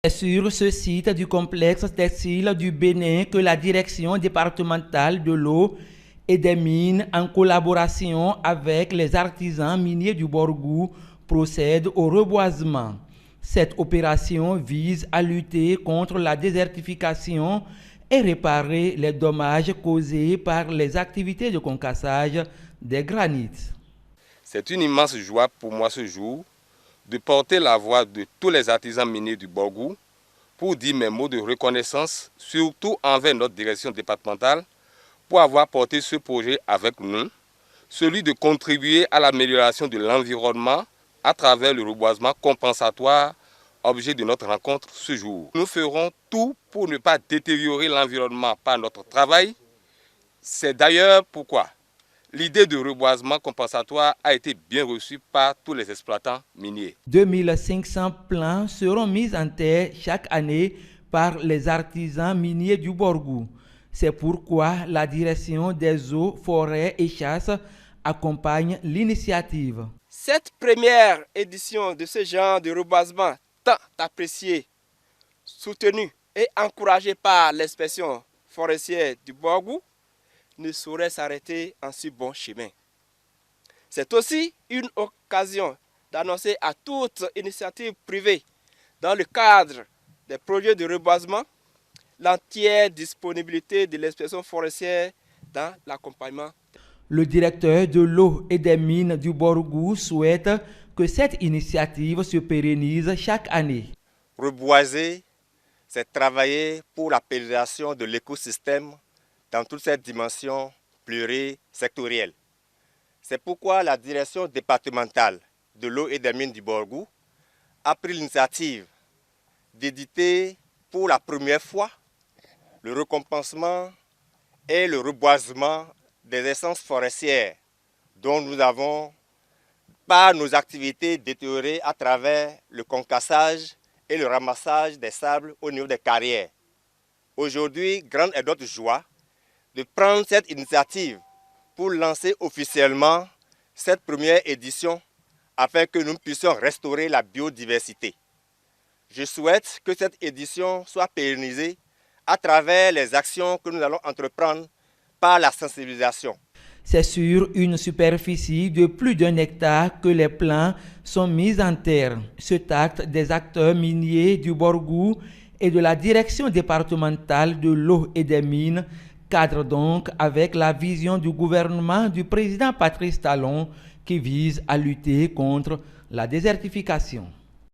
C'est sur ce site du complexe textile du Bénin que la direction départementale de l'eau et des mines, en collaboration avec les artisans miniers du Borgou, procède au reboisement. Cette opération vise à lutter contre la désertification et réparer les dommages causés par les activités de concassage des granites. C'est une immense joie pour moi ce jour de porter la voix de tous les artisans miniers du Borgou pour dire mes mots de reconnaissance, surtout envers notre direction départementale, pour avoir porté ce projet avec nous, celui de contribuer à l'amélioration de l'environnement à travers le reboisement compensatoire, objet de notre rencontre ce jour. Nous ferons tout pour ne pas détériorer l'environnement par notre travail. C'est d'ailleurs pourquoi l'idée de reboisement compensatoire a été bien reçue par tous les exploitants miniers. 2500 plants seront mis en terre chaque année par les artisans miniers du Borgou. C'est pourquoi la direction des eaux, forêts et chasses accompagne l'initiative. Cette première édition de ce genre de reboisement tant appréciée, soutenue et encouragée par l'inspection forestière du Borgou ne saurait s'arrêter en si bon chemin. C'est aussi une occasion d'annoncer à toute initiative privée dans le cadre des projets de reboisement l'entière disponibilité de l'inspection forestière dans l'accompagnement. Le directeur de l'eau et des mines du Borgou souhaite que cette initiative se pérennise chaque année. Reboiser, c'est travailler pour la pérennisation de l'écosystème dans toute cette dimension plurisectorielle. C'est pourquoi la direction départementale de l'eau et des mines du Borgou a pris l'initiative d'éditer pour la première fois le récompensement et le reboisement des essences forestières dont nous avons, par nos activités, détériorées à travers le concassage et le ramassage des sables au niveau des carrières. Aujourd'hui, grande est notre joie de prendre cette initiative pour lancer officiellement cette première édition afin que nous puissions restaurer la biodiversité. Je souhaite que cette édition soit pérennisée à travers les actions que nous allons entreprendre par la sensibilisation. C'est sur une superficie de plus d'1 hectare que les plants sont mis en terre. Cet acte des acteurs miniers du Borgou et de la direction départementale de l'eau et des mines cadre donc avec la vision du gouvernement du président Patrice Talon qui vise à lutter contre la désertification.